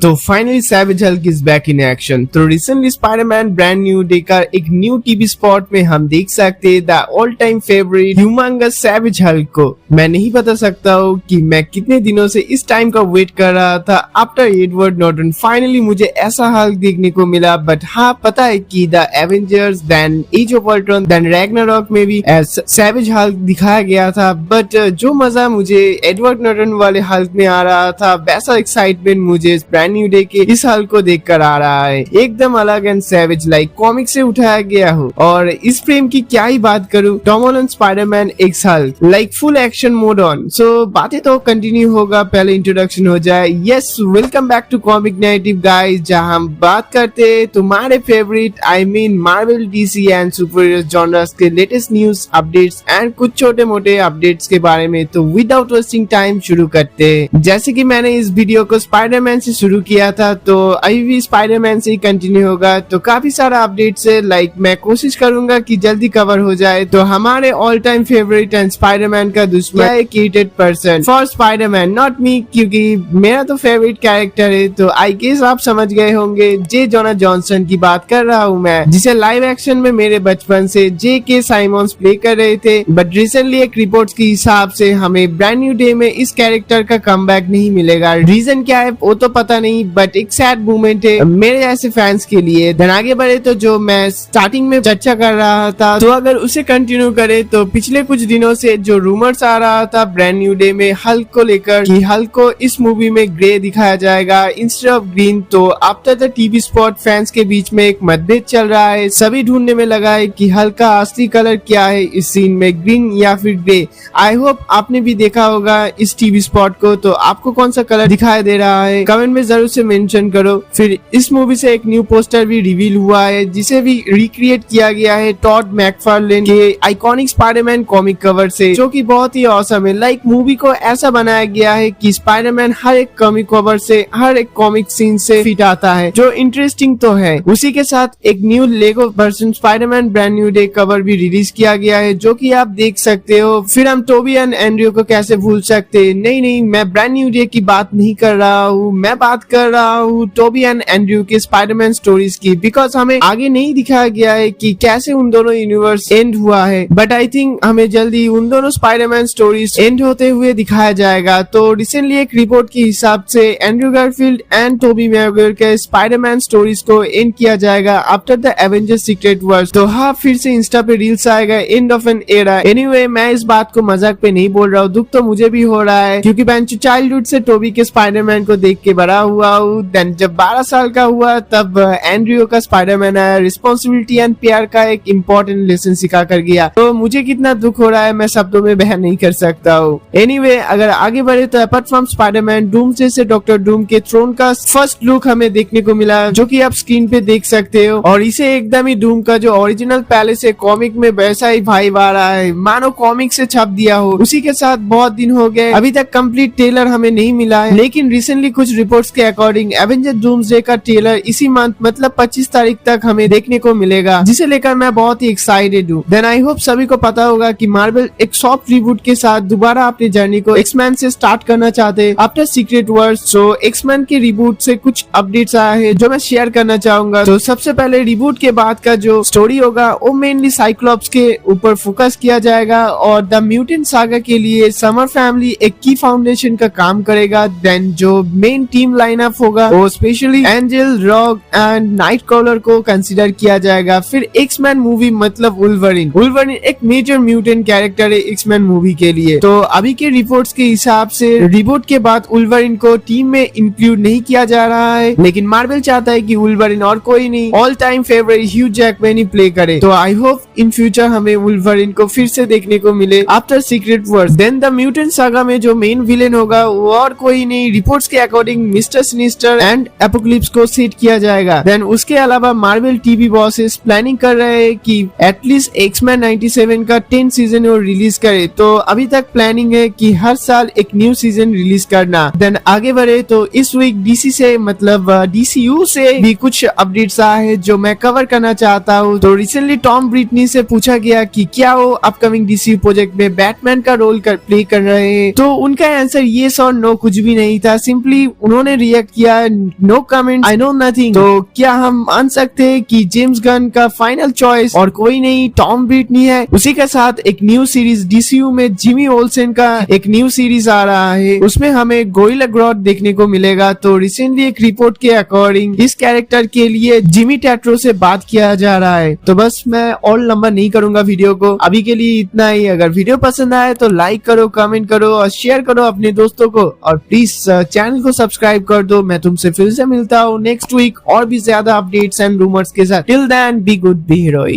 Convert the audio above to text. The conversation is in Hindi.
तो finally savage Hulk is back in action. तो recently Spider-Man brand new day का एक न्यू टीवी स्पॉट में हम देख सकते the all time favourite humongous savage Hulk को। मैं नहीं बता सकता हूँ कि मैं कितने दिनों से इस टाइम का वेट कर रहा था। आफ्टर एडवर्ड नॉर्टन फाइनली मुझे ऐसा हल्क देखने को मिला। बट हाँ, पता है कि the Avengers then Age of Ultron then Ragnarok में भी सैवेज हल्क दिखाया गया था। बट जो मजा मुझे एडवर्ड नॉर्टन वाले हल्क में आ रहा था, वैसा एक्साइटमेंट मुझे ब्रांड न्यू डे के इस हल्क को देखकर आ रहा है। एकदम अलग एंड सैवेज लाइक कॉमिक से उठाया गया हो। और इस फ्रेम की क्या ही बात करूं, Tom Holland Spider-Man X Hulk like full action mode on. So बातें तो कंटिन्यू होगा, पहले इंट्रोडक्शन हो जाए। Yes, welcome back to comic native guys, जहां हम बात करते हैं तुम्हारे favourite I mean Marvel, DC and superheroes genres के लेटेस्ट न्यूज अपडेट्स एंड कुछ छोटे मोटे अपडेट्स के बारे में। तो विदाउट वेस्टिंग टाइम शुरू करते हैं। जैसे कि मैंने इस वीडियो को स्पाइडरमैन से शुरू किया था, तो अभी भी स्पाइडरमैन से ही कंटिन्यू होगा। तो काफी सारा अपडेट्स है, लाइक मैं कोशिश करूंगा कि जल्दी कवर हो जाए। तो हमारे all time favourite and Spiderman का दुश्मन है created person for Spiderman, not me, क्योंकि मेरा तो फेवरेट कैरेक्टर है। तो आई गेस आप समझ गए होंगे, जे जोनाह जॉनसन की बात कर रहा हूँ मैं, जिसे लाइव एक्शन में मेरे बचपन से जे के साइमन्स प्ले कर रहे थे। बट रिसेंटली एक रिपोर्ट्स के हिसाब से हमें ब्रांड न्यू डे में इस कैरेक्टर का कमबैक नहीं मिलेगा। रीजन क्या है वो तो पता नहीं, बट एक सैड मोमेंट है मेरे जैसे फैंस के लिए। देन आगे बढ़े तो जो मैं स्टार्टिंग में चर्चा कर रहा था, तो अगर उसे कंटिन्यू करे तो पिछले कुछ दिनों से जो रूमर्स आ रहा था ब्रांड न्यू डे में हल्क को लेकर कि हल्क को इस मूवी में ग्रे दिखाया जाएगा इंस्टेड ऑफ ग्रीन। तो after the TV spot fans के बीच में एक मतभेद चल रहा है। सभी ढूंढने में लगा है कि हल्क का असली कलर क्या है इस सीन में, ग्रीन या फिर ग्रे। आई होप आपने भी देखा होगा इस टीवी स्पॉट को। तो आपको कौन सा कलर दिखाई दे रहा है कमेंट में जरूर से मेंशन करो। फिर इस मूवी से एक न्यू पोस्टर भी रिवील हुआ है, जिसे भी रिक्रिएट किया गया है टॉड मैकफार्लेन के आइकॉनिक स्पाइडरमैन कॉमिक कवर से, जो कि बहुत ही ऑसम है। लाइक मूवी को ऐसा बनाया गया है कि स्पाइडरमैन हर एक कॉमिक कवर से, हर एक कॉमिक सीन से फिट आता है, जो इंटरेस्टिंग तो है। उसी के साथ एक new Lego version Spider-Man brand new day cover भी रिलीज किया गया है, जो कि आप देख सकते हो। फिर हम टोबी एंड एंड्रयू को कैसे भूल सकते। नहीं, मैं ब्रांड न्यू डे की बात नहीं कर रहा हूँ, मैं बात कर रहा हूँ टोबी एंड एंड्रयू के स्पाइडरमैन स्टोरीज की। बिकॉज हमें आगे नहीं दिखाया गया है कि कैसे उन दोनों यूनिवर्स एंड हुआ है, बट आई थिंक हमें जल्दी उन दोनों स्पाइडरमैन स्टोरीज एंड होते हुए दिखाया जाएगा। तो रिसेंटली एक रिपोर्ट के हिसाब से Andrew Garfield and Tobey Maguire के स्पाइडरमैन स्टोरीज को एंड किया जाएगा after the Avengers Secret Wars. तो हाँ, फिर से इंस्टा पे रील्स आएगा end of an era. Anyway, मैं इस बात को मजाक पे नहीं बोल रहा हूँ, दुख तो मुझे भी हो रहा है, क्योंकि मैं चाइल्डहुड से टोबी के स्पाइडरमैन को देख के बड़ा हुआ हूँ। देन जब 12 साल का हुआ तब एंड्रयू का स्पाइडरमैन आया, रिस्पॉन्सिबिलिटी एंड प्यार का एक इम्पोर्टेंट लेसन सिखा कर गया। तो मुझे कितना दुख हो रहा है मैं शब्दों में बयान नहीं कर सकता हूँ। एनीवे, अगर आगे बढ़े तो अपार्ट फ्रॉम स्पाइडरमैन, डूम्सडे से डॉक्टर डूम के थ्रोन का फर्स्ट लुक हमें देखने को मिला, जो कि आप स्क्रीन पे देख सकते हो। और इसे एकदम ही डूम का जो ओरिजिनल पैलेस है कॉमिक में वैसा ही वाइब आ रहा है, मानो कॉमिक से छप दिया हो। उसी के साथ बहुत दिन हो गए, अभी तक कंप्लीट ट्रेलर हमें नहीं मिला है, लेकिन रिसेंटली कुछ रिपोर्ट्स के अकॉर्डिंग एवेंजर डूम्सडे का ट्रेलर इसी मंथ मतलब 25 तारीख तक हमें देखने को मिलेगा, जिसे लेकर मैं बहुत ही एक्साइटेड हूँ। देन आई होप सभी को पता होगा कि मार्वल एक सॉफ्ट रिबूट के साथ दोबारा अपनी जर्नी को एक्समैन से स्टार्ट करना चाहते हैं आफ्टर सीक्रेट वर्स। सो एक्समैन के रिबूट से कुछ अपडेट्स आए हैं जो मैं शेयर करना चाहूंगा। तो सबसे पहले रिबूट के बाद का जो स्टोरी होगा वो मेनली साइक्लॉप्स के ऊपर फोकस किया जाएगा, और द म्यूटेंट सागा के लिए समर फैमिली एक की फाउंडेशन का काम करेगा। देन जो मेन टीम लाइनअप होगा वो specially angel, rock and Nightcrawler को कंसीडर किया जाएगा। फिर एक्समैन मूवी मतलब वुल्वरिन एक मेजर म्यूटेंट कैरेक्टर है एक्समैन मूवी के लिए। तो अभी के रिपोर्ट्स के हिसाब से रिबूट के बाद वुल्वरिन को टीम में इंक्लूड नहीं किया जा रहा है, लेकिन मार्वल चाहता है कि वुल्वरिन और कोई नहीं, all time favourite Hugh Jackman ही प्ले करे। तो आई होप इन फ्यूचर हमें वुल्वरिन को फिर से देखने को मिले after Secret Wars. Then the mutant saga में जो मेन विलेन होगा वो और कोई नहीं, रिपोर्ट्स के according mister sinister and apocalypse को सेट किया जाएगा। देन उसके अलावा मार्वल टीवी बॉसेस प्लानिंग कर रहे हैं कि एटलीस्ट एक्समैन 97 का 10 सीजन और रिलीज करे। तो अभी तक प्लानिंग है कि हर साल एक न्यू सीजन रिलीज करना। देन आगे बढ़े तो इस वीक डीसी से मतलब DCU से भी कुछ अपडेट्स आए हैं जो मैं कवर करना चाहता हूँ। तो रिसेंटली टॉम ब्रिटनी से पूछा गया कि क्या वो अपकमिंग DCU प्रोजेक्ट में बैटमैन का रोल प्ले कर रहे हैं, तो उनका आंसर येस और नो कुछ भी नहीं था। सिंपली उन्होंने रिएक्ट किया, no comment, I know nothing. तो क्या हम मान सकते हैं कि जेम्स गन का फाइनल चॉइस और कोई नहीं टॉम ब्रिटनी है। उसी के साथ एक न्यू सीरीज डीसीयू में जिमी ओल्सन का एक न्यू सीरीज आ रहा है, उसमें हमें गोरिल्ला ग्रॉड देखने को मिलेगा। तो रिसेंटली एक रिपोर्ट के अकॉर्डिंग इस कैरेक्टर के लिए जिमी टैट्रो से बात किया जा रहा है। तो बस मैं और लंबा नहीं करूंगा वीडियो को, अभी के लिए इतना ही। अगर वीडियो पसंद आए तो लाइक करो, कमेंट करो और शेयर करो अपने दोस्तों को, और प्लीज चैनल को सब्सक्राइब कर दो। मैं तुमसे फिर से मिलता हूँ नेक्स्ट वीक और भी ज्यादा अपडेट्स एंड रूमर्स के साथ। Till then be good, be heroic.